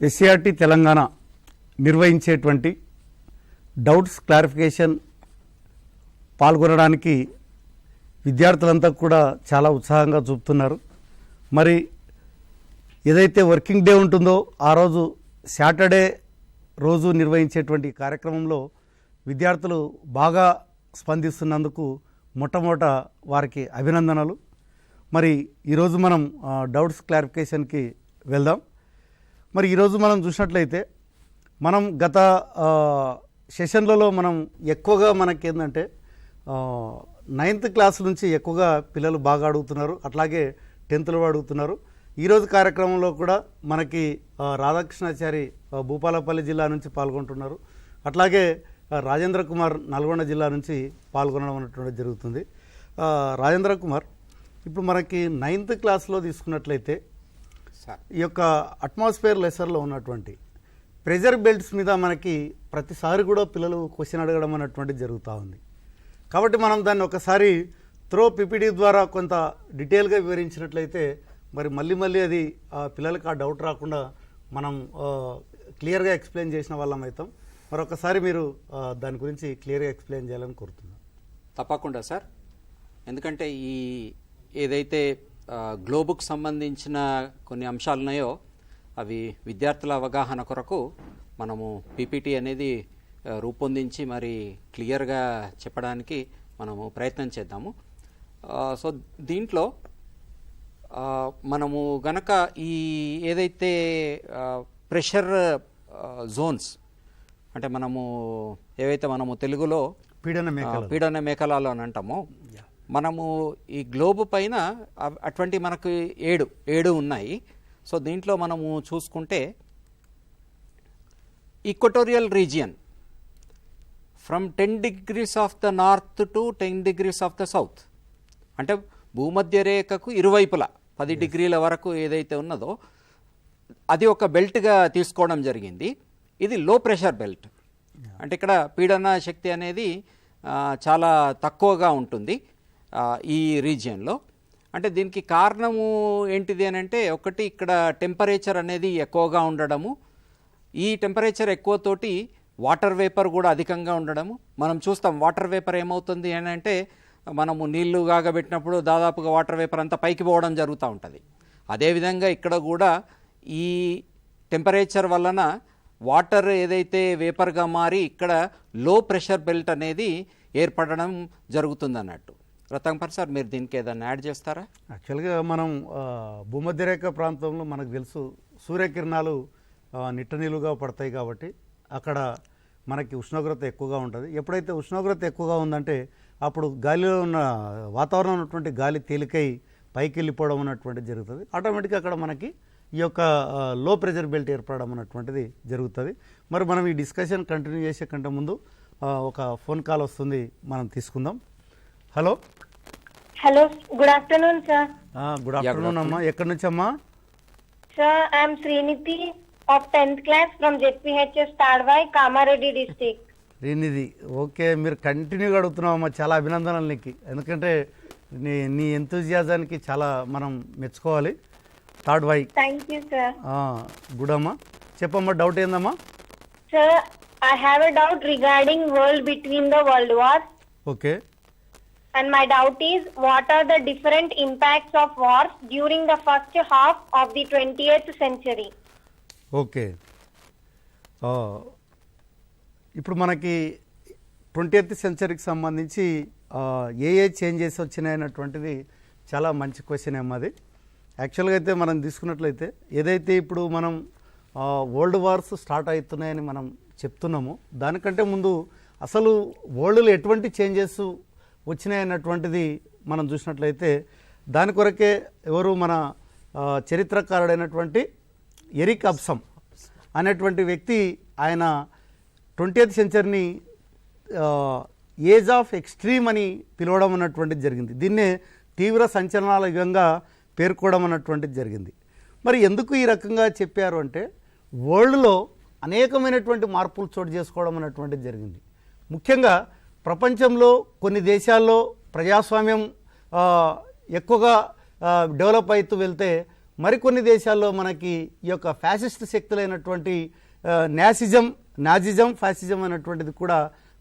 SCERT Telangana నిర్వహించేటువంటి doubts clarification పాల్గొనడానికి విద్యార్థులంతా కూడా చాలా ఉత్సాహంగా చూపుతున్నారు. మరి ఏదైతే వర్కింగ్ డే ఉంటుందో ఆ రోజు సాటర్డే రోజు నిర్వహించేటువంటి కార్యక్రమంలో విద్యార్థులు బాగా స్పందిస్తున్నందుకు మొట్టమొదట వారికి అభినందనలు. మరి ఈరోజు మనం డౌట్స్ క్లారిఫికేషన్కి వెళ్దాం. మరి ఈరోజు మనం చూసినట్లయితే మనం గత సెషన్లలో మనం ఎక్కువగా మనకేందంటే 9th క్లాస్ నుంచి ఎక్కువగా పిల్లలు బాగా అడుగుతున్నారు, అట్లాగే 10th అడుగుతున్నారు. ఈరోజు కార్యక్రమంలో కూడా మనకి రాధాకృష్ణాచారి భూపాలపల్లి జిల్లా నుంచి పాల్గొంటున్నారు, అట్లాగే రాజేంద్ర కుమార్ నల్గొండ జిల్లా నుంచి పాల్గొనడం అనేటువంటి జరుగుతుంది. రాజేంద్ర కుమార్, ఇప్పుడు మనకి 9th క్లాస్లో తీసుకున్నట్లయితే ఈ యొక్క అట్మాస్ఫియర్ లెసర్లో ఉన్నటువంటి ప్రెజర్ బెల్ట్స్ మీద మనకి ప్రతిసారి కూడా పిల్లలు క్వశ్చన్ అడగడం అనేటువంటిది జరుగుతూ ఉంది. కాబట్టి మనం దాన్ని ఒకసారి త్రో పిపిటి ద్వారా కొంత డీటెయిల్గా వివరించినట్లయితే మరి మళ్ళీ అది పిల్లలకి ఆ డౌట్ రాకుండా మనం క్లియర్గా ఎక్స్ప్లెయిన్ చేసిన వాళ్ళం అవుతాం. మరొకసారి మీరు దాని గురించి క్లియర్గా ఎక్స్ప్లెయిన్ చేయాలని కోరుతున్నాను. తప్పకుండా సార్. ఎందుకంటే ఈ ఏదైతే గ్లోబుకు సంబంధించిన కొన్ని అంశాలు ఉన్నాయో అవి విద్యార్థుల అవగాహన కొరకు మనము పీపీటీ అనేది రూపొందించి మరి క్లియర్గా చెప్పడానికి మనము ప్రయత్నం చేద్దాము. సో దీంట్లో మనము గనక ఈ ఏదైతే ప్రెషర్ జోన్స్ అంటే ఏవైతే మనము తెలుగులో పీడన మేఖలాలు అని అంటామో, మనము ఈ గ్లోబు పైన అటువంటి మనకు ఏడు ఉన్నాయి. సో దీంట్లో మనము చూసుకుంటే equatorial region from 10 degrees of the north to 10 degrees of the south, అంటే భూమధ్య రేఖకు ఇరువైపులా 10 డిగ్రీల వరకు ఏదైతే ఉన్నదో అది ఒక బెల్ట్గా తీసుకోవడం జరిగింది. ఇది లో ప్రెషర్ బెల్ట్, అంటే ఇక్కడ పీడన శక్తి అనేది చాలా తక్కువగా ఉంటుంది ఈ రీజియన్లో. అంటే దీనికి కారణము ఏంటిది అని అంటే, ఒకటి ఇక్కడ టెంపరేచర్ అనేది ఎక్కువగా ఉండడము, ఈ టెంపరేచర్ ఎక్కువతోటి వాటర్ వేపర్ కూడా అధికంగా ఉండడము. మనం చూస్తాం వాటర్ వేపర్ ఏమవుతుంది అని అంటే, మనము నీళ్లు కాగబెట్టినప్పుడు దాదాపుగా వాటర్ వేపర్ అంతా పైకి పోవడం జరుగుతూ ఉంటుంది. అదేవిధంగా ఇక్కడ కూడా ఈ టెంపరేచర్ వలన వాటర్ ఏదైతే వేపర్గా మారి ఇక్కడ లో ప్రెషర్ బెల్ట్ అనేది ఏర్పడడం జరుగుతుంది అన్నట్టు. రతంపర్ సార్, మీరు దీనికి ఏదైనా యాడ్ చేస్తారా? యాక్చువల్గా మనం భూమధ్యరేఖ ప్రాంతంలో మనకు తెలుసు సూర్యకిరణాలు నిట్టనీలుగా పడతాయి కాబట్టి అక్కడ మనకి ఉష్ణోగ్రత ఎక్కువగా ఉంటుంది. ఎప్పుడైతే ఉష్ణోగ్రత ఎక్కువగా ఉందంటే అప్పుడు గాలిలో ఉన్న వాతావరణం ఉన్నటువంటి గాలి తేలికై పైకి వెళ్ళిపోవడం అన్నటువంటిది జరుగుతుంది. ఆటోమేటిక్గా అక్కడ మనకి ఈ యొక్క లో ప్రెషర్ బెల్ట్ ఏర్పడడం అన్నటువంటిది జరుగుతుంది. మరి మనం ఈ డిస్కషన్ కంటిన్యూ చేసే కంటే ముందు ఒక ఫోన్ కాల్ వస్తుంది, మనం తీసుకుందాం. Hello good afternoon sir. Good afternoon అమ్మా, ఎక్కడి నుంచి అమ్మా? Sir, I'm Srinidhi of 10th class from ZPHS Tadwai, Kamareddy district. Srinidhi, okay, మీరు కంటిన్యూగా అడుగుతున్నావు అమ్మా, చాలా అభినందనలు నీకు. ఎందుకంటే నీ ఎంతూజియాజానికి చాలా మనం మెచ్చుకోవాలి. Tadvai. Thank you sir. Good అమ్మా, చెప్పమ్మా, డౌట్ ఏందమ్మా? Sir, I have a doubt regarding world between the world wars. Okay. And my doubt is, what are the different impacts of wars during the first half of the 20th century? Okay, ఇప్పుడు మనకి 20th సెంచరీకి సంబంధించి ఏ changes వచ్చినాయన్నటువంటిది చాలా మంచి question ఏమది. యాక్చువల్గా అయితే మనం తీసుకున్నట్లయితే ఏదైతే ఇప్పుడు మనం వరల్డ్ వార్స్ స్టార్ట్ అవుతున్నాయని మనం చెప్తున్నామో దానికంటే ముందు అసలు వరల్డ్లో ఎటువంటి చేంజెస్ వచ్చినాయన్నటువంటిది మనం చూసినట్లయితే దాని కొరకే ఎవరు మన చరిత్రకారుడైనటువంటి ఎరిక్ అబ్సమ్ అనేటువంటి వ్యక్తి ఆయన 20th సెంచరీని ఏజ్ ఆఫ్ ఎక్స్ట్రీమ్ అని పిలవడం అన్నటువంటిది జరిగింది. దీన్నే తీవ్ర సంచలనాల యుగంగా పేర్కోవడం అన్నటువంటిది జరిగింది. మరి ఎందుకు ఈ రకంగా చెప్పారు అంటే, వరల్డ్లో అనేకమైనటువంటి మార్పులు చోటు చేసుకోవడం అన్నటువంటిది జరిగింది. ముఖ్యంగా ప్రపంచంలో కొన్ని దేశాల్లో ప్రజాస్వామ్యం ఎక్కువగా డెవలప్ అవుతూ వెళ్తే మరికొన్ని దేశాల్లో మనకి ఈ యొక్క ఫ్యాసిస్ట్ శక్తులైనటువంటి నాజిజం ఫ్యాసిజం అనేటువంటిది కూడా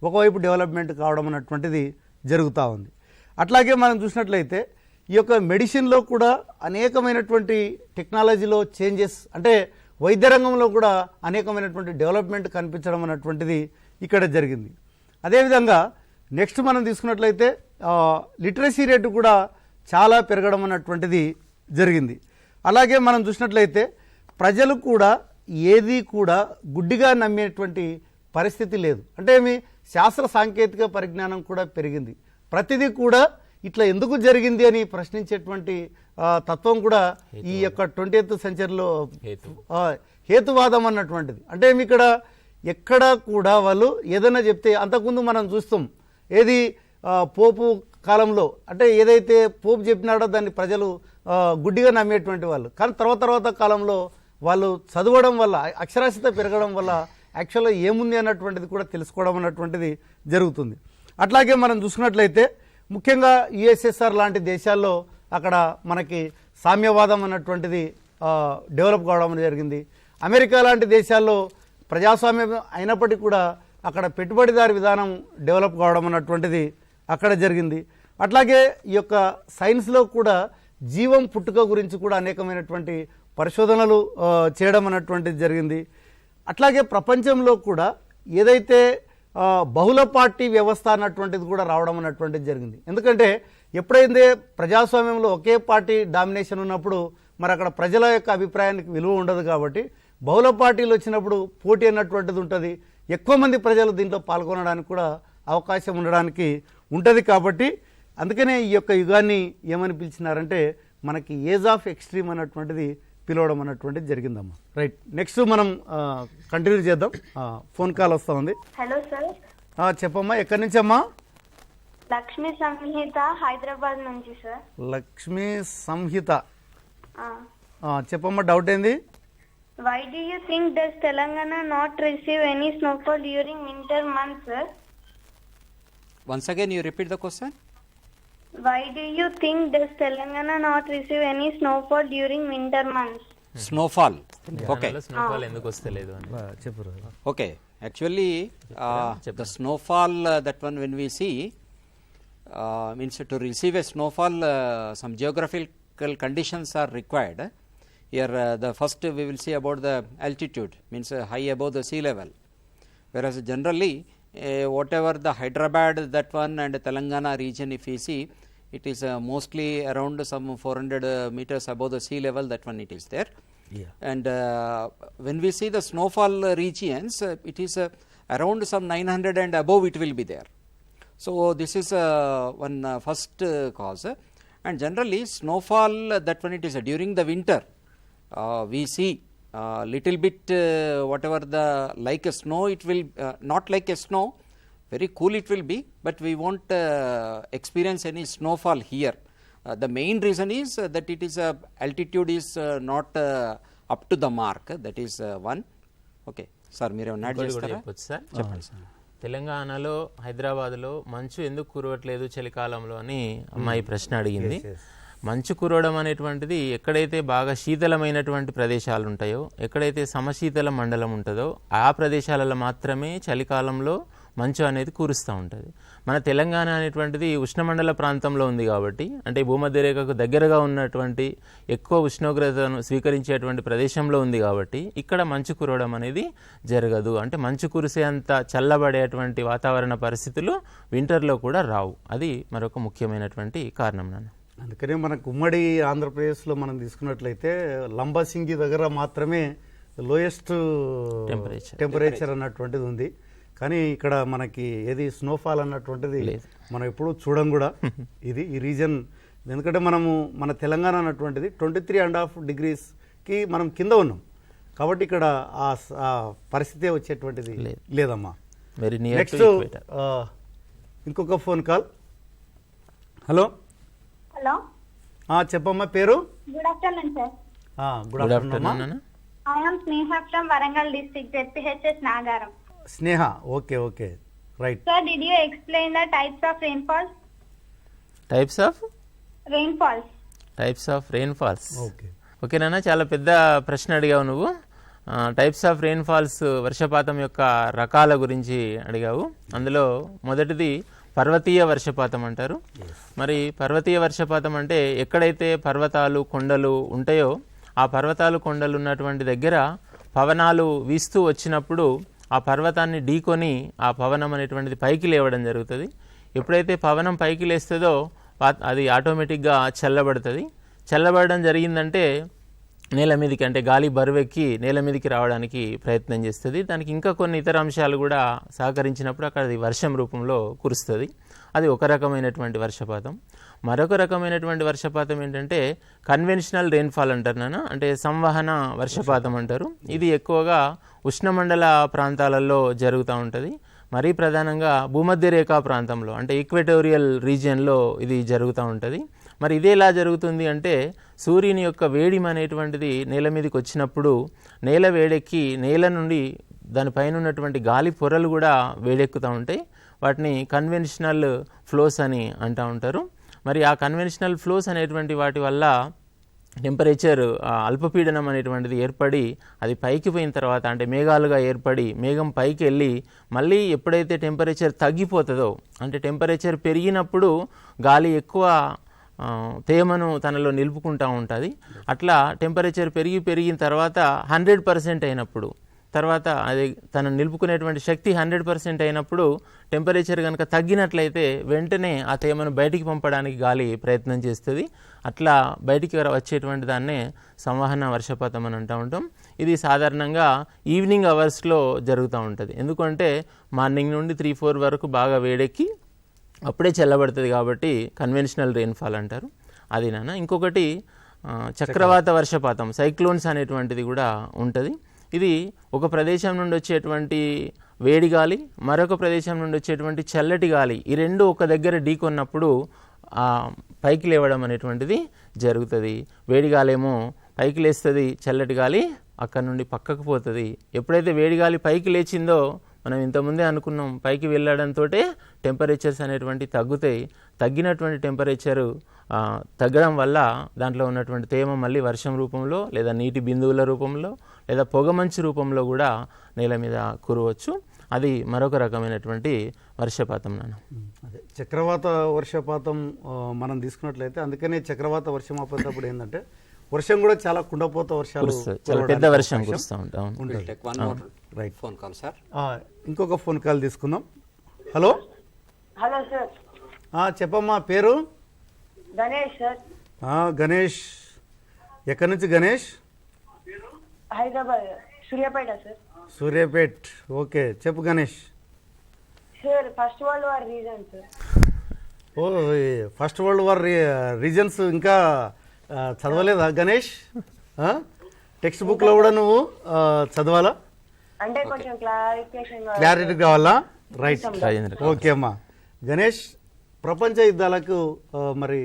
ఒకవైపు డెవలప్మెంట్ కావడం అన్నటువంటిది జరుగుతూ ఉంది. అట్లాగే మనం చూసినట్లయితే ఈ యొక్క మెడిసిన్లో కూడా అనేకమైనటువంటి టెక్నాలజీలో చేంజెస్, అంటే వైద్య రంగంలో కూడా అనేకమైనటువంటి డెవలప్మెంట్ కనిపించడం అన్నటువంటిది ఇక్కడ జరిగింది. అదేవిధంగా నెక్స్ట్ మనం తీసుకున్నట్లయితే లిటరసీ రేటు కూడా చాలా పెరగడం అన్నటువంటిది జరిగింది. అలాగే మనం చూసినట్లయితే ప్రజలు కూడా ఏది కూడా గుడ్డిగా నమ్మేటువంటి పరిస్థితి లేదు. అంటే మీ శాస్త్ర సాంకేతిక పరిజ్ఞానం కూడా పెరిగింది. ప్రతిదీ కూడా ఇట్లా ఎందుకు జరిగింది అని ప్రశ్నించేటువంటి తత్వం కూడా ఈ యొక్క 20th సెంచరీలో హేతువాదం అన్నటువంటిది. అంటే ఇక్కడ ఎక్కడ కూడా వాళ్ళు ఏదైనా చెప్తే, అంతకుముందు మనం చూస్తాం ఏది పోపు కాలంలో, అంటే ఏదైతే పోపు చెప్పినాడో దాన్ని ప్రజలు గుడ్డిగా నమ్మేటువంటి వాళ్ళు. కానీ తర్వాత కాలంలో వాళ్ళు చదవడం వల్ల, అక్షరాస్యత పెరగడం వల్ల యాక్చువల్గా ఏముంది అన్నటువంటిది కూడా తెలుసుకోవడం అన్నటువంటిది జరుగుతుంది. అట్లాగే మనం చూసుకున్నట్లయితే ముఖ్యంగా యుఎస్ఎస్ఆర్ లాంటి దేశాల్లో అక్కడ మనకి సామ్యవాదం అన్నటువంటిది డెవలప్ కావడం జరిగింది. అమెరికా లాంటి దేశాల్లో ప్రజాస్వామ్యం అయినప్పటికీ కూడా అక్కడ పెట్టుబడిదారి విధానం డెవలప్ కావడం అన్నటువంటిది అక్కడ జరిగింది. అట్లాగే ఈ యొక్క సైన్స్లో కూడా జీవం పుట్టుక గురించి కూడా అనేకమైనటువంటి పరిశోధనలు చేయడం అన్నటువంటిది జరిగింది. అట్లాగే ప్రపంచంలో కూడా ఏదైతే బహుళ పార్టీ వ్యవస్థ అన్నటువంటిది కూడా రావడం అన్నటువంటిది జరిగింది. ఎందుకంటే ఎప్పుడైతే ప్రజాస్వామ్యంలో ఒకే పార్టీ డామినేషన్ ఉన్నప్పుడు మరి అక్కడ ప్రజల యొక్క అభిప్రాయానికి విలువ ఉండదు. కాబట్టి బహుళ పార్టీలు వచ్చినప్పుడు పోటీ అన్నటువంటిది ఉంటుంది. ఎక్కువ మంది ప్రజలు దీంట్లో పాల్గొనడానికి కూడా అవకాశం ఉండడానికి ఉంటుంది. కాబట్టి అందుకనే ఈ యొక్క యుగాన్ని ఏమని పిలిచినారంటే మనకి ఏజ్ ఆఫ్ ఎక్స్ట్రీమ్ అన్నటువంటిది పిలవడం అన్నటువంటిది జరిగిందమ్మా. రైట్, నెక్స్ట్ మనం కంటిన్యూ చేద్దాం. ఫోన్ కాల్ వస్తూ ఉంది. Hello sir. చెప్పమ్మా, ఎక్కడి నుంచి అమ్మా? లక్ష్మీ సంహిత, హైదరాబాద్ నుంచి సార్. లక్ష్మీ సంహిత, చెప్పమ్మా, డౌట్ ఏంది? Why do you think does Telangana not receive any snowfall during winter months, sir? Once again, you repeat the question. Why do you think does Telangana not receive any snowfall during winter months? Snowfall. Okay. snowfall ఎందుకు వస్తలేదు అని చెప్పు. Okay. Actually, the snowfall, that one when we see, means to receive a snowfall, some geographical conditions are required. Here the first we will see about the altitude, means high above the sea level, whereas generally whatever the Hyderabad, that one, and Telangana region, if we see, it is mostly around some 400 meters above the sea level, that one it is there. Yeah. And when we see the snowfall regions, it is around some 900 and above it will be there. So this is one first cause. And generally snowfall, that one it is during the winter. We see little bit whatever the like a snow, it will not like a snow, very cool it will be, but we won't experience any snowfall here. The main reason is that it is altitude is not up to the mark, that is one. Okay sir, మీరు add చేస్తారా? Sir చెప్పండి sir. తెలంగాణలో హైదరాబాద్లో మంచు ఎందుకు కురవట్లేదు చలికాలంలో అని అమ్మాయి ప్రశ్న అడిగింది. మంచు కురవడం అనేటువంటిది ఎక్కడైతే బాగా శీతలమైనటువంటి ప్రదేశాలు ఉంటాయో, ఎక్కడైతే సమశీతల మండలం ఉంటుందో ఆ ప్రదేశాలలో మాత్రమే చలికాలంలో మంచు అనేది కురుస్తూ ఉంటుంది. మన తెలంగాణ అనేటువంటిది ఉష్ణమండల ప్రాంతంలో ఉంది కాబట్టి, అంటే భూమధ్యరేఖకు దగ్గరగా ఉన్నటువంటి ఎక్కువ ఉష్ణోగ్రతను స్వీకరించేటువంటి ప్రదేశంలో ఉంది కాబట్టి ఇక్కడ మంచు కురవడం అనేది జరగదు. అంటే మంచు కురిసేంత చల్లబడేటువంటి వాతావరణ పరిస్థితులు వింటర్లో కూడా రావు. అది మరొక ముఖ్యమైనటువంటి కారణం నాన్న. అందుకనే మనకు ఉమ్మడి ఆంధ్రప్రదేశ్లో మనం తీసుకున్నట్లయితే లంబసింగి దగ్గర మాత్రమే లోయెస్ట్ టెంపరేచర్ అన్నటువంటిది ఉంది. కానీ ఇక్కడ మనకి ఏది స్నోఫాల్ అన్నటువంటిది మనం ఎప్పుడు చూడం కూడా. ఇది ఈ రీజన్, ఎందుకంటే మనము మన తెలంగాణ అన్నటువంటిది 23.5 degreesకి మనం కింద ఉన్నాం కాబట్టి ఇక్కడ ఆ పరిస్థితి వచ్చేటువంటిది లేదమ్మా. నెక్స్ట్ ఇంకొక ఫోన్ కాల్. హలో. హలో, చెప్పమ్మా, పేరు? Good afternoon sir. Good afternoon. I am Sneha from Warangal district, ZPHS Nagaram. Sneha, okay okay, right. Sir, did you explain the types of rainfalls? Types of rainfalls. Types of rainfalls. Okay. ఓకేనా, చాలా పెద్ద ప్రశ్న అడిగావు నువ్వు. Types of rainfalls, వర్షపాతం యొక్క రకాల గురించి అడిగావు. అందులో మొదటిది పర్వతీయ వర్షపాతం అంటారు. మరి పర్వతీయ వర్షపాతం అంటే ఎక్కడైతే పర్వతాలు కొండలు ఉంటాయో ఆ పర్వతాలు కొండలు ఉన్నటువంటి దగ్గర పవనాలు వీస్తూ వచ్చినప్పుడు ఆ పర్వతాన్ని ఢీకొని ఆ పవనం అనేటువంటిది పైకి లేవడం జరుగుతుంది. ఎప్పుడైతే పవనం పైకి లేస్తుందో అది ఆటోమేటిక్గా చల్లబడుతుంది. చల్లబడడం జరిగిందంటే నేల మీదకి, అంటే గాలి బరువెక్కి నేల మీదకి రావడానికి ప్రయత్నం చేస్తుంది. దానికి ఇంకా కొన్ని ఇతర అంశాలు కూడా సహకరించినప్పుడు అక్కడ అది వర్షం రూపంలో కురుస్తుంది. అది ఒక రకమైనటువంటి వర్షపాతం. మరొక రకమైనటువంటి వర్షపాతం ఏంటంటే కన్వెన్షనల్ రెయిన్ఫాల్ అంటారు నాన్న, అంటే సంవహన వర్షపాతం అంటారు. ఇది ఎక్కువగా ఉష్ణమండల ప్రాంతాలలో జరుగుతూ ఉంటుంది. మరీ ప్రధానంగా భూమధ్య రేఖా ప్రాంతంలో, అంటే ఈక్వెటోరియల్ రీజియన్లో ఇది జరుగుతూ ఉంటుంది. మరి ఇది ఎలా జరుగుతుంది అంటే సూర్యుని యొక్క వేడిమి అనేటువంటిది నేల మీదకి వచ్చినప్పుడు నేల వేడెక్కి నేల నుండి దానిపైన ఉన్నటువంటి గాలి పొరలు కూడా వేడెక్కుతూ ఉంటాయి. వాటిని కన్వెన్షనల్ ఫ్లోస్ అని అంటూ ఉంటారు. మరి ఆ కన్వెన్షనల్ ఫ్లోస్ అనేటువంటి వాటి వల్ల టెంపరేచర్ అల్పపీడనం అనేటువంటిది ఏర్పడి అది పైకి పోయిన తర్వాత, అంటే మేఘాలుగా ఏర్పడి మేఘం పైకి వెళ్ళి మళ్ళీ ఎప్పుడైతే టెంపరేచర్ తగ్గిపోతుందో, అంటే టెంపరేచర్ పెరిగినప్పుడు గాలి ఎక్కువ తేమను తనలో నిలుపుకుంటూ ఉంటుంది. అట్లా టెంపరేచర్ పెరిగిన తర్వాత 100% అయినప్పుడు, తర్వాత అది తను నిలుపుకునేటువంటి శక్తి 100% అయినప్పుడు టెంపరేచర్ కనుక తగ్గినట్లయితే వెంటనే ఆ తేమను బయటికి పంపడానికి గాలి ప్రయత్నం చేస్తుంది. అట్లా బయటికి వచ్చేటువంటి దాన్నే సంవహన వర్షపాతం అని అంటూ ఉంటాం. ఇది సాధారణంగా ఈవినింగ్ అవర్స్లో జరుగుతూ ఉంటుంది. ఎందుకంటే మార్నింగ్ నుండి 3-4 వరకు బాగా వేడెక్కి అప్పుడే చల్లబడుతుంది కాబట్టి కన్వెన్షనల్ రెయిన్ఫాల్ అంటారు. అది నాన్న. ఇంకొకటి చక్రవాత వర్షపాతం, సైక్లోన్స్ అనేటువంటిది కూడా ఉంటుంది. ఇది ఒక ప్రదేశం నుండి వచ్చేటువంటి వేడి గాలి, మరొక ప్రదేశం నుండి వచ్చేటువంటి చల్లటి గాలి, ఈ రెండు ఒక దగ్గర ఢీకొన్నప్పుడు పైకి లేవడం అనేటువంటిది జరుగుతుంది. వేడి గాలేమో పైకి లేస్తుంది, చల్లటి గాలి అక్కడ నుండి పక్కకు పోతుంది. ఎప్పుడైతే వేడి గాలి పైకి లేచిందో మనం ఇంతకుముందే అనుకున్నాం, పైకి వెళ్ళడంతో టెంపరేచర్స్ అనేటువంటి తగ్గుతాయి. తగ్గినటువంటి టెంపరేచరు తగ్గడం వల్ల దాంట్లో ఉన్నటువంటి తేమ మళ్ళీ వర్షం రూపంలో లేదా నీటి బిందువుల రూపంలో లేదా పొగమంచు రూపంలో కూడా నేల మీద కురవచ్చు. అది మరొక రకమైనటువంటి వర్షపాతం నాన్న. అదే చక్రవాత వర్షపాతం మనం తీసుకున్నట్లయితే, అందుకనే చక్రవాత వర్షం అప్పుడు ఏంటంటే వర్షం కూడా చాలా కుండపోత వర్షాలు, చాలా పెద్ద వర్షం కురుస్తూ ఉంటాం. రైట్. Phone call sir. ఇంకొక ఫోన్ కాల్ తీసుకుందాం. హలో. Hello sir. చెప్పమ్మా, పేరు? గణేష్ సార్. గణేష్, ఎక్కడి నుంచి గణేష్? హైదరాబాద్, సూర్యాపేట సార్. సూర్యాపేట్. ఓకే, చెప్పు Ganesh. Sir, first world war reason sir. First world war reasons ఇంకా చదవలేదా గణేష్? టెక్స్ట్ బుక్లో కూడా నువ్వు చదవాలా? అంటే కొంచెం క్లారిటీ కావాలా? రైట్. ఓకే అమ్మా. గణేష్, ప్రపంచ యుద్ధాలకు మరి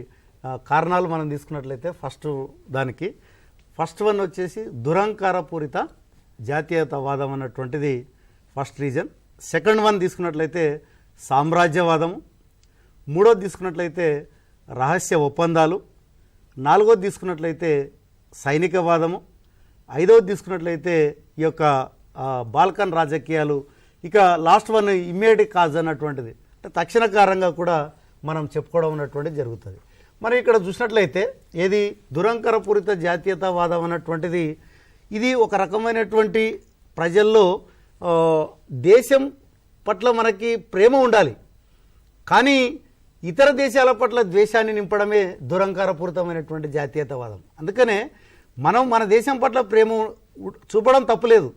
కారణాలు మనం తీసుకున్నట్లయితే ఫస్ట్ వన్ వచ్చేసి దురహంకారపూరిత జాతీయతావాదం అన్నటువంటిది ఫస్ట్ రీజన్. సెకండ్ వన్ తీసుకున్నట్లయితే సామ్రాజ్యవాదము. మూడోది తీసుకున్నట్లయితే రహస్య ఒప్పందాలు. నాలుగోది తీసుకున్నట్లయితే సైనికవాదము. ఐదవది తీసుకున్నట్లయితే ఈ యొక్క బాల్కన్ రాజకీయాలు. ఇక లాస్ట్ వన్ ఇమ్మీడియట్ కాజ్ అన్నటువంటిది, అంటే తక్షణ కారణంగా కూడా మనం చెప్పుకోవడం అన్నటువంటిది జరుగుతుంది. మరి ఇక్కడ చూసినట్లయితే ఏది దురహంకారపూరిత జాతీయతావాదం అన్నటువంటిది, ఇది ఒక రకమైనటువంటి ప్రజల్లో దేశం పట్ల మనకి ప్రేమ ఉండాలి, కానీ ఇతర దేశాల పట్ల ద్వేషాన్ని నింపడమే దురహంకారపూరితమైనటువంటి జాతీయతావాదం. అందుకనే మనం మన దేశం పట్ల ప్రేమ చూపడం తప్పులేదు,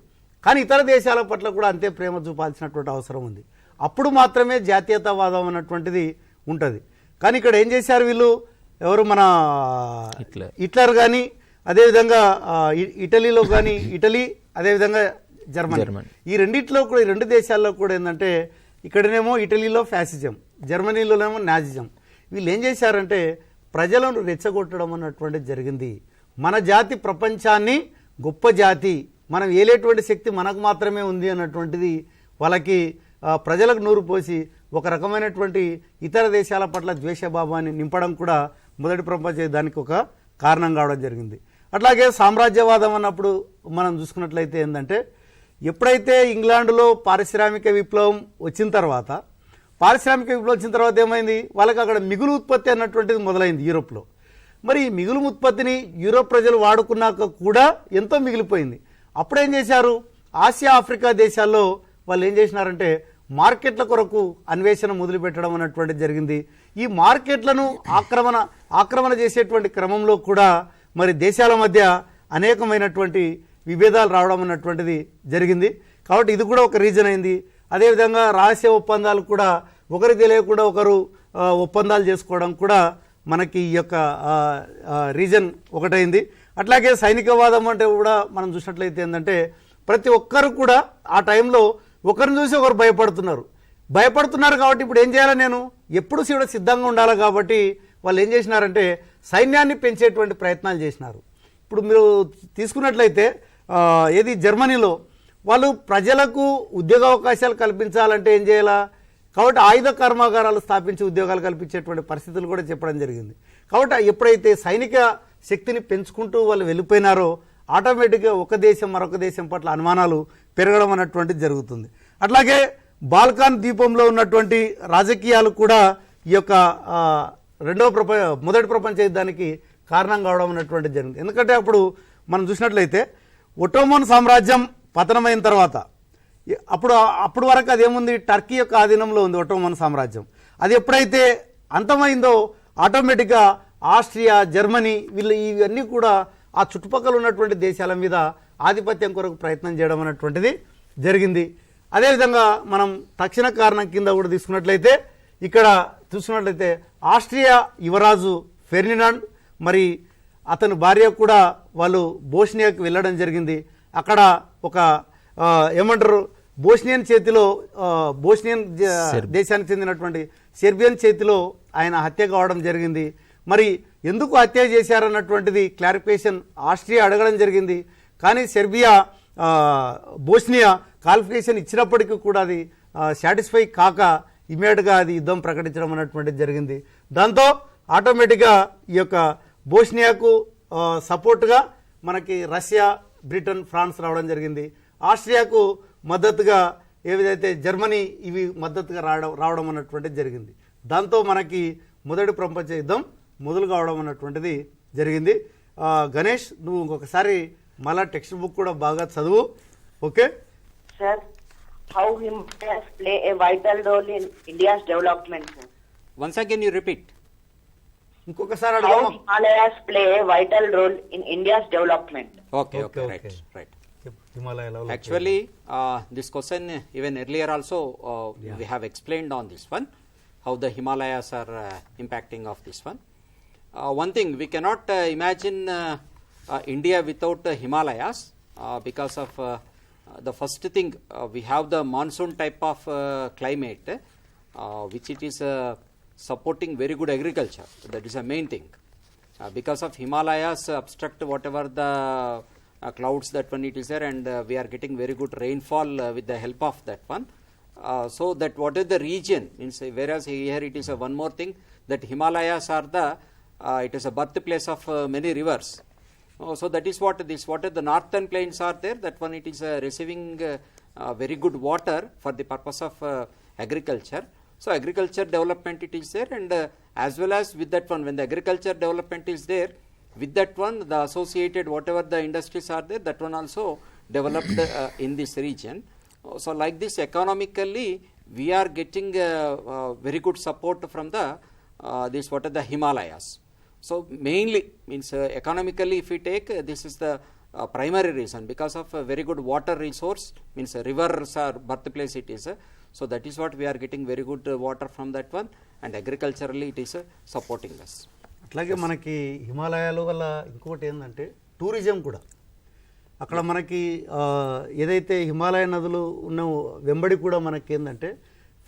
కానీ ఇతర దేశాల పట్ల కూడా అంతే ప్రేమ చూపాల్సినటువంటి అవసరం ఉంది. అప్పుడు మాత్రమే జాతీయతావాదం అన్నటువంటిది ఉంటుంది. కానీ ఇక్కడ ఏం చేశారు వీళ్ళు, ఎవరు మన హిట్లర్ కానీ, అదేవిధంగా ఇటలీలో కానీ, ఇటలీ అదేవిధంగా జర్మనీ, ఈ రెండిట్లో కూడా, ఈ రెండు దేశాల్లో కూడా ఏంటంటే, ఇక్కడనేమో ఇటలీలో ఫ్యాసిజం, జర్మనీలోనేమో నాజిజం. వీళ్ళు ఏం చేశారంటే ప్రజలను రెచ్చగొట్టడం అన్నటువంటిది జరిగింది. మన జాతి ప్రపంచాన్ని గొప్ప జాతి, మనం ఏలేటువంటి శక్తి మనకు మాత్రమే ఉంది అన్నటువంటిది వాళ్ళకి ప్రజలకు నూరు పోసి ఒక రకమైనటువంటి ఇతర దేశాల పట్ల ద్వేషభావాన్ని నింపడం కూడా మొదటి ప్రపంచ యుద్ధానికి ఒక కారణం కావడం జరిగింది. అట్లాగే సామ్రాజ్యవాదం అన్నప్పుడు మనం చూసుకున్నట్లయితే ఏంటంటే ఎప్పుడైతే ఇంగ్లాండ్లో పారిశ్రామిక విప్లవం వచ్చిన తర్వాత ఏమైంది, వాళ్ళకి అక్కడ మిగులు ఉత్పత్తి అన్నటువంటిది మొదలైంది యూరోప్లో. మరి ఈ మిగులు ఉత్పత్తిని యూరోప్ ప్రజలు వాడుకున్నాక కూడా ఎంతో మిగిలిపోయింది. అప్పుడు ఏం చేశారు, ఆసియా ఆఫ్రికా దేశాల్లో వాళ్ళు ఏం చేసినారంటే మార్కెట్ల కొరకు అన్వేషణ మొదలుపెట్టడం అన్నటువంటిది జరిగింది. ఈ మార్కెట్లను ఆక్రమణ చేసేటువంటి క్రమంలో కూడా మరి దేశాల మధ్య అనేకమైనటువంటి విభేదాలు రావడం అన్నటువంటిది జరిగింది. కాబట్టి ఇది కూడా ఒక రీజన్ అయింది. అదేవిధంగా రహస్య ఒప్పందాలు కూడా ఒకరికి తెలియకుండా ఒకరు ఒప్పందాలు చేసుకోవడం కూడా మనకి ఈ యొక్క రీజన్ ఒకటైంది. అట్లాగే సైనికవాదం అంటే కూడా మనం చూసినట్లయితే ఏంటంటే ప్రతి ఒక్కరు కూడా ఆ టైంలో ఒకరిని చూసి ఒకరు భయపడుతున్నారు కాబట్టి ఇప్పుడు ఏం చేయాలి, నేను ఎప్పుడు కూడా సిద్ధంగా ఉండాలి. కాబట్టి వాళ్ళు ఏం చేసినారంటే సైన్యాన్ని పెంచేటువంటి ప్రయత్నాలు చేసినారు. ఇప్పుడు మీరు తీసుకున్నట్లయితే ఏది జర్మనీలో వాళ్ళు ప్రజలకు ఉద్యోగ అవకాశాలు కల్పించాలంటే ఏం చేయాలా, కాబట్టి ఆయుధ కర్మాగారాలు స్థాపించి ఉద్యోగాలు కల్పించేటువంటి పరిస్థితులు కూడా చెప్పడం జరిగింది. కాబట్టి ఎప్పుడైతే సైనిక శక్తిని పెంచుకుంటూ వాళ్ళు వెళ్ళిపోయినారో ఆటోమేటిక్గా ఒక దేశం మరొక దేశం పట్ల అనుమానాలు పెరగడం అన్నటువంటిది జరుగుతుంది. అట్లాగే బాల్కాన్ ద్వీపంలో ఉన్నటువంటి రాజకీయాలు కూడా ఈ యొక్క మొదటి ప్రపంచ యుద్ధానికి కారణం కావడం అన్నటువంటిది జరిగింది. ఎందుకంటే అప్పుడు మనం చూసినట్లయితే ఒట్టోమన్ సామ్రాజ్యం పతనమైన తర్వాత అప్పుడు వరకు అదేముంది, టర్కీ యొక్క ఆధీనంలో ఉంది ఒట్టోమన్ సామ్రాజ్యం. అది ఎప్పుడైతే అంతమైందో ఆటోమేటిక్గా ఆస్ట్రియా, జర్మనీ ఇవన్నీ కూడా ఆ చుట్టుపక్కల ఉన్నటువంటి దేశాల మీద ఆధిపత్యం కొరకు ప్రయత్నం చేయడం అన్నటువంటిది జరిగింది. అదేవిధంగా మనం తక్షణ కారణం కింద కూడా తీసుకున్నట్లయితే ఇక్కడ చూసుకున్నట్లయితే ఆస్ట్రియా యువరాజు ఫెర్డినాండ్ మరి అతని భార్య కూడా వాళ్ళు బోస్నియాకి వెళ్ళడం జరిగింది. అక్కడ ఒక ఏమంటారు బోస్నియన్ దేశానికి చెందినటువంటి సెర్బియన్ చేతిలో ఆయన హత్య కావడం జరిగింది. మరి ఎందుకు హత్య చేశారన్నటువంటిది క్లారిఫికేషన్ ఆస్ట్రియా అడగడం జరిగింది. కానీ సెర్బియా బోస్నియా క్వాలిఫికేషన్ ఇచ్చినప్పటికీ కూడా అది సాటిస్ఫై కాక ఇమీడియట్గా అది యుద్ధం ప్రకటించడం అన్నటువంటిది జరిగింది. దాంతో ఆటోమేటిక్గా ఈ యొక్క బోస్నియాకు సపోర్ట్గా మనకి రష్యా, బ్రిటన్, ఫ్రాన్స్ రావడం జరిగింది. ఆస్ట్రియాకు మద్దతుగా ఏదైతే జర్మనీ ఇవి మద్దతుగా రావడం అన్నటువంటిది జరిగింది. దాంతో మనకి మొదటి ప్రపంచ యుద్ధం మొదలు కావడం అన్నటువంటిది జరిగింది. గణేష్, నువ్వు ఇంకొకసారి మళ్ళా టెక్స్ట్ బుక్ కూడా బాగా చదువు. Okay sir, how Himalayas play a vital role in India's development, sir. Once again you repeat. ఇంకొకసారి How Himalayas play a vital role in India's development. Okay. Okay. Right. హిమాలయాలో Actually, this question even earlier also we have explained on this one, how the Himalayas are impacting of this one. One thing, we cannot imagine India without Himalayas because of the first thing, we have the monsoon type of climate which it is supporting very good agriculture. That is a main thing. Because of Himalayas obstruct whatever the clouds that one it is there, and we are getting very good rainfall with the help of that one. So that what is the region means, whereas here it is one more thing, that Himalayas are it is a birthplace of many rivers. So that is what are the northern plains are there, that one it is receiving very good water for the purpose of agriculture. So agriculture development it is there, and as well as with that one, when the agriculture development is there, with that one the associated whatever the industries are there, that one also developed in this region. So like this, economically we are getting very good support from the what are the Himalayas. So mainly means economically if we take, this is the primary reason, because of a very good water resource, means rivers are birthplace it is. So that is what we are getting very good water from that one, and agriculturally it is supporting us. అట్లాగే మనకి హిమాలయాల వల్ల ఇంకొకటి ఏంటంటే tourism కూడా. అక్కడ మనకి ఏదైతే హిమాలయ నదులు ఉన్న వెంబడి కూడా మనకి ఏంటంటే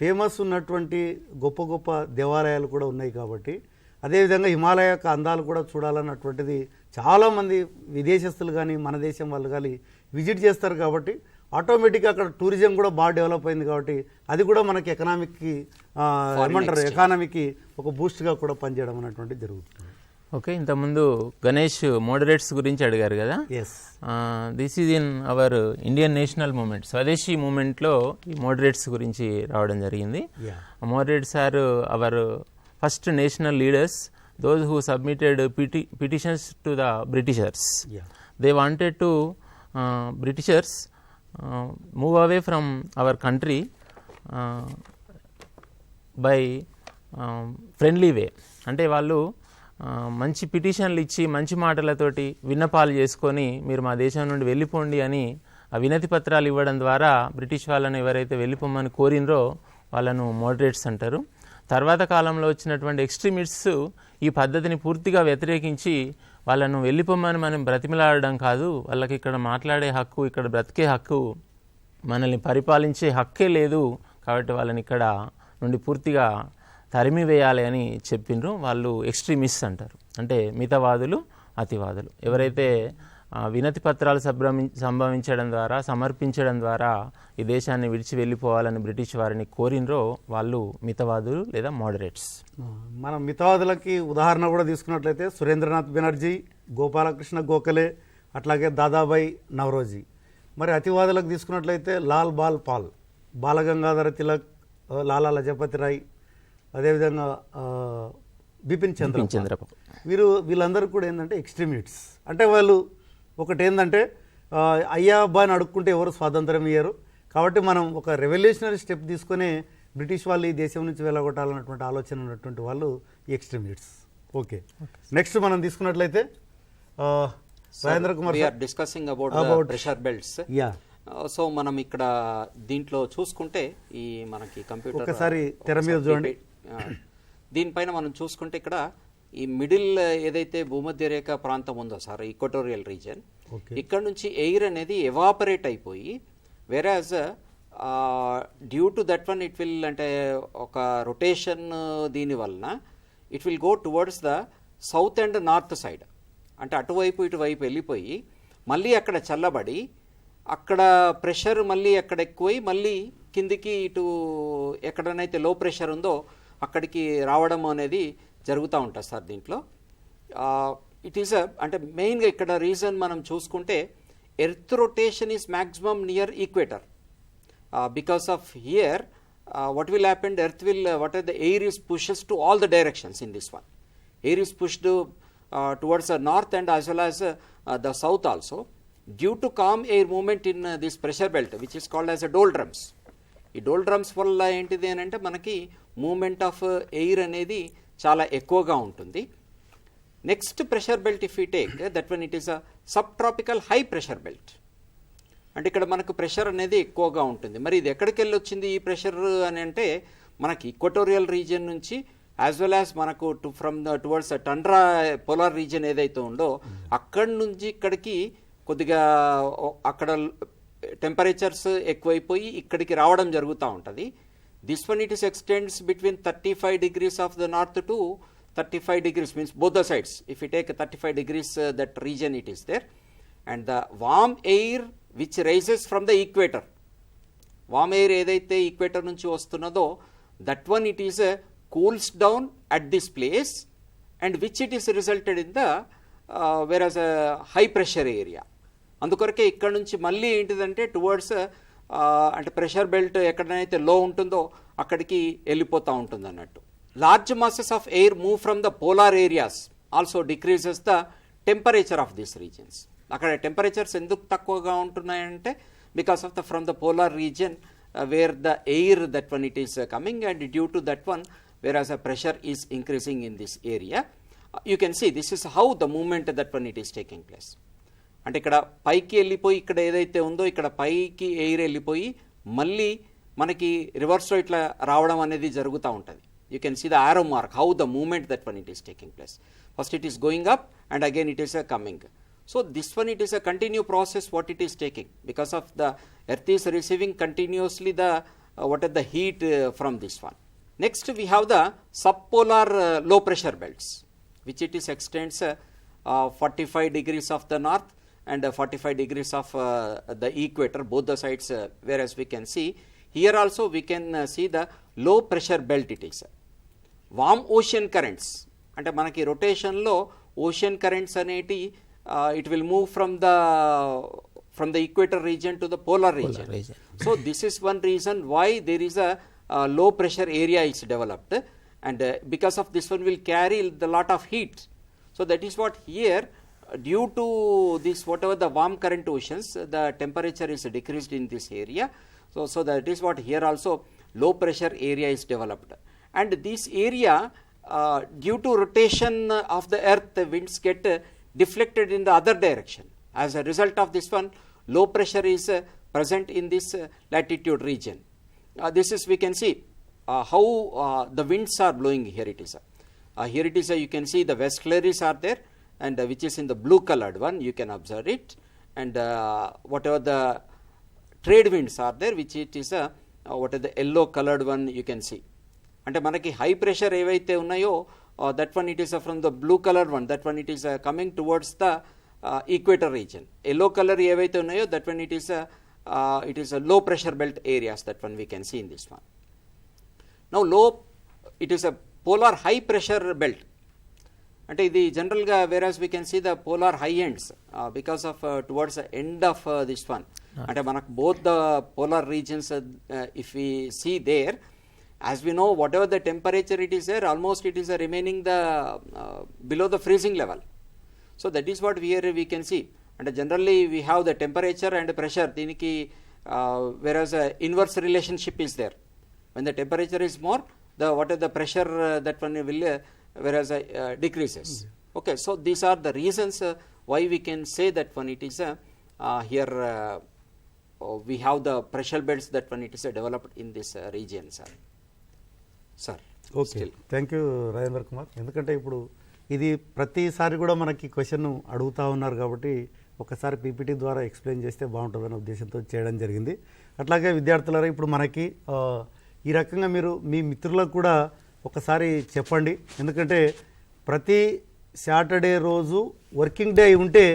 ఫేమస్ ఉన్నటువంటి గొప్ప గొప్ప దేవాలయాలు కూడా ఉన్నాయి. కాబట్టి అదేవిధంగా హిమాలయ యొక్క అందాలు కూడా చూడాలన్నటువంటిది చాలామంది విదేశస్తులు కానీ మన దేశం వాళ్ళు కానీ విజిట్ చేస్తారు. కాబట్టి ఆటోమేటిక్గా అక్కడ టూరిజం కూడా బాగా డెవలప్ అయింది. కాబట్టి అది కూడా మనకి ఎకనామిక్కి ఒక బూస్ట్గా కూడా పనిచేయడం అనేటువంటిది జరుగుతుంది. ఓకే, ఇంతకుముందు గణేష్ మోడరేట్స్ గురించి అడిగారు కదా. Yes, this is in our Indian national movement, Swadeshi మూమెంట్లో ఈ మోడరేట్స్ గురించి రావడం జరిగింది. Moderates are our first national leaders, those who submitted petitions to the Britishers. They wanted to Britishers move away from our country by friendly way. అంటే వాళ్ళు మంచి పిటిషన్లు ఇచ్చి మంచి మాటలతోటి విన్నపాలు చేసుకొని మీరు మా దేశం నుండి వెళ్ళిపోండి అని ఆ వినతి పత్రాలు ఇవ్వడం ద్వారా బ్రిటిష్ వాళ్ళని ఎవరైతే వెళ్ళిపోమని కోరినరో వాళ్ళను మోడరేట్స్ అంటారు. తర్వాత కాలంలో వచ్చినటువంటి ఎక్స్ట్రీమిస్ట్స్ ఈ పద్ధతిని పూర్తిగా వ్యతిరేకించి వాళ్ళను వెళ్ళిపోమని మనం బ్రతిమలాడడం కాదు, వాళ్ళకి ఇక్కడ మాట్లాడే హక్కు, ఇక్కడ బ్రతికే హక్కు, మనల్ని పరిపాలించే హక్కే లేదు, కాబట్టి వాళ్ళని ఇక్కడ నుండి పూర్తిగా తరిమి వేయాలి అని చెప్పిండ్రు. వాళ్ళు ఎక్స్ట్రీమిస్ట్స్ అంటారు, అంటే మితవాదులు, అతివాదులు. ఎవరైతే వినతి పత్రాలు సమర్పించడం ద్వారా ఈ దేశాన్ని విడిచి వెళ్ళిపోవాలని బ్రిటిష్ వారిని కోరినరో వాళ్ళు మితవాదులు లేదా మోడరేట్స్. మనం మితవాదులకి ఉదాహరణ కూడా తీసుకున్నట్లయితే సురేంద్రనాథ్ బెనర్జీ, గోపాలకృష్ణ గోఖలే, అట్లాగే దాదాబాయి నవరోజీ. మరి అతివాదులకు తీసుకున్నట్లయితే లాల్ బాల్ పాల్, బాలగంగాధర తిలక్, లాలా లజపతి రాయ్, అదేవిధంగా బిపిన్ చంద్రపాల్. వీళ్ళందరూ కూడా ఏంటంటే ఎక్స్ట్రీమిస్ట్స్. అంటే వాళ్ళు ఒకటి ఏంటంటే అయ్యా అబ్బా అని అడుక్కుంటే ఎవరు స్వాతంత్రం ఇయ్యరు, కాబట్టి మనం ఒక రెవల్యూషనరీ స్టెప్ తీసుకొని బ్రిటిష్ వాళ్ళు ఈ దేశం నుంచి వెళ్ళగొట్టాలన్నటువంటి ఆలోచన ఉన్నటువంటి వాళ్ళు ఎక్స్ట్రీమిస్ట్స్. ఓకే, నెక్స్ట్ మనం తీసుకున్నట్లయితే Rajendra Kumar discussing about pressure belts. So మనం ఇక్కడ దీంట్లో చూసుకుంటే ఈ మనకి కంప్యూటర్ ఒకసారి తెర మీద చూడండి. దీనిపైన మనం చూసుకుంటే ఇక్కడ ఈ మిడిల్ ఏదైతే భూమధ్య రేఖ ప్రాంతం ఉందో సార్, ఈక్వటోరియల్ రీజియన్, ఇక్కడ నుంచి ఎయిర్ అనేది ఎవాపరేట్ అయిపోయి, వెరాజ్ due to that one it will, అంటే ఒక రొటేషన్ దీని వలన it will go towards the south and north side, అంటే అటువైపు ఇటువైపు వెళ్ళిపోయి మళ్ళీ అక్కడ చల్లబడి అక్కడ ప్రెషర్ మళ్ళీ అక్కడ ఎక్కువై మళ్ళీ కిందికి ఇటు ఎక్కడనైతే లో ప్రెషర్ ఉందో అక్కడికి రావడం అనేది జరుగుతూ ఉంటుంది సార్. దీంట్లో ఇట్ ఈస్ అంటే మెయిన్గా ఇక్కడ రీజన్ మనం చూసుకుంటే earth rotation is maximum near equator. Because of here what will happen, earth will the air is pushes to all the directions in this one. Air is pushed towards the north and as well as the south also, due to calm air movement in this pressure belt, which is called as a doldrums. ఈ doldrums వల్ల ఏంటిది అని అంటే మనకి moment of air అనేది చాలా ఎక్కువగా ఉంటుంది. Next pressure belt if you take that one, it is a sub tropical high pressure belt. అంటే ఇక్కడ మనకు ప్రెషర్ అనేది ఎక్కువగా ఉంటుంది. మరి ఇది ఎక్కడికి వెళ్ళి వచ్చింది ఈ ప్రెషర్ అని అంటే మనకి ఈక్వటోరియల్ రీజియన్ నుంచి యాజ్ వెల్ యాజ్ మనకు from towards tundra polar region ఏదైతే ఉందో అక్కడి నుంచి ఇక్కడికి కొద్దిగా అక్కడ టెంపరేచర్స్ ఎక్కువైపోయి ఇక్కడికి రావడం జరుగుతూ ఉంటుంది. This one it is extends between 35 degrees of the north to 35 degrees, means both the sides. If you take 35 degrees that region it is there. And the warm air which rises from the equator, warm air ఏదైతే equator నుంచి వస్తున్నదో that one it is cools down at this place and which it is resulted in the various high pressure area. అందుకొరకే ఇక్కడ నుంచి మళ్ళీ ఏంటిదంటే towards అంటే pressure belt ఎక్కడనైతే లో ఉంటుందో అక్కడికి వెళ్ళిపోతూ ఉంటుంది అన్నట్టు. Large masses of air move from the polar areas also decreases the temperature of these regions. అక్కడ టెంపరేచర్స్ ఎందుకు తక్కువగా ఉంటున్నాయంటే because of the from the polar region where the air that one it is coming and due to that one whereas a pressure is increasing in this area. You can see this is how the movement that one it is taking place. అంటే ఇక్కడ పైకి వెళ్ళిపోయి ఇక్కడ ఏదైతే ఉందో ఇక్కడ పైకి air వెళ్ళిపోయి మళ్ళీ మనకి రివర్స్లో ఇట్లా రావడం అనేది జరుగుతూ ఉంటుంది. You can see the arrow mark how the movement that one it is taking place. First it is going up and again it is coming. So this one it is a continue process what it is taking because of the earth is receiving continuously the what are the heat from this one. Next we have the subpolar low pressure belts which it is extends 45 degrees of the north and 45 degrees of the equator, both the sides, whereas we can see here also we can see the low pressure belt. It is warm ocean currents అంటే మనకి రొటేషన్లో ocean currents అనేటి it will move from the equator region to the polar region. So this is one reason why there is a low pressure area is developed, and because of this one will carry the lot of heat. So that is what here, due to this whatever the warm current oceans, the temperature is decreased in this area. So that is what here also low pressure area is developed, and this area due to rotation of the earth, the winds get deflected in the other direction. As a result of this one, low pressure is present in this latitude region. This is, we can see how the winds are blowing. Here it is. Here it is, you can see the Westleries are there, and which is in the blue colored one, you can observe it, and whatever the trade winds are there, which it is what is the yellow colored one, you can see. అంటే మనకి high pressure ఏవైతే ఉన్నాయో that one it is from the blue colour one, that one it is coming towards the equator region. Yellow colour ఏవైతే ఉన్నాయో that one it is low pressure belt areas, that one we can see in this one. Now it is a polar high pressure belt. అంటే ఇది జనరల్గా whereas we can see the polar high ends because of towards the end of this one. అంటే మనకు both the polar regions if we see there, as we know, whatever the temperature it is there, almost it is remaining below the freezing level. So that is what we can see. And generally we have the temperature and pressure, దీనికి whereas inverse relationship is there. When the temperature is more, what is the pressure that one will whereas decreases. Okay, so these are the reasons why we can say that when it is here we have the pressure belts that when it is developed in this region, sir. Okay, thank you Rajendra Kumar. ఎందుకంటే ఇప్పుడు ఇది ప్రతిసారి కూడా మనకి question అడుగుతూ ఉన్నారు కాబట్టి ఒకసారి పీపీటీ ద్వారా ఎక్స్ప్లెయిన్ చేస్తే బాగుంటుందనే ఉద్దేశంతో చేయడం జరిగింది. అట్లాగే విద్యార్థులారా, ఇప్పుడు మనకి ఈ రకంగా మీరు మీ మిత్రులకు కూడా ఒకసారి చెప్పండి. ఎందుకంటే ప్రతి సాటర్డే రోజు వర్కింగ్ డే ఉంటే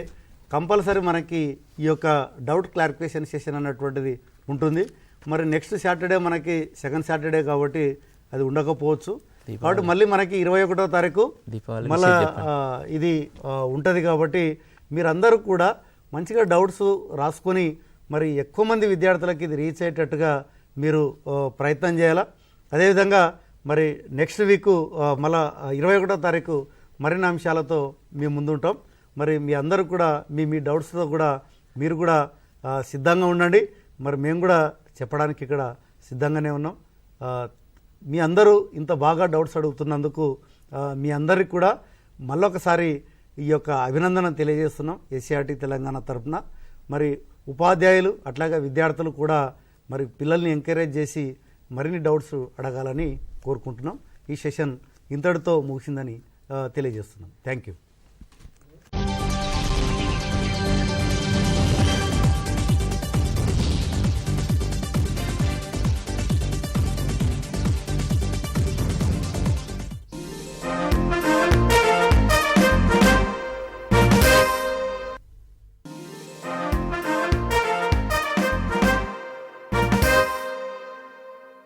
కంపల్సరీ మనకి ఈ యొక్క డౌట్ క్లారిఫికేషన్ సెషన్ అన్నటువంటిది ఉంటుంది. మరి నెక్స్ట్ సాటర్డే మనకి సెకండ్ సాటర్డే కాబట్టి అది ఉండకపోవచ్చు. కాబట్టి మళ్ళీ మనకి 21వ తారీఖు మళ్ళీ ఇది ఉంటుంది. కాబట్టి మీరందరూ కూడా మంచిగా డౌట్స్ రాసుకొని మరి ఎక్కువ మంది విద్యార్థులకి ఇది రీచ్ అయ్యేటట్టుగా మీరు ప్రయత్నం చేయాలా. అదేవిధంగా మరి నెక్స్ట్ వీక్ మళ్ళీ 21వ తారీఖు మరిన్ని అంశాలతో మేము ముందుంటాం. మరి మీ అందరూ కూడా మీ డౌట్స్తో కూడా మీరు కూడా సిద్ధంగా ఉండండి. మరి మేము కూడా చెప్పడానికి ఇక్కడ సిద్ధంగానే ఉన్నాం. మీ అందరూ ఇంత బాగా డౌట్స్ అడుగుతున్నందుకు మీ అందరికి కూడా మళ్ళొకసారి ఈ యొక్క అభినందన తెలియజేస్తున్నాం ఎస్సీఆర్టీ తెలంగాణ తరఫున. మరి ఉపాధ్యాయులు అట్లాగే విద్యార్థులు కూడా మరి పిల్లల్ని ఎంకరేజ్ చేసి మరిన్ని డౌట్స్ అడగాలని కోరుకుంటున్నాం. ఈ సెషన్ ఇంతటితో ముగిసిందని తెలియజేస్తున్నాం. Thank you.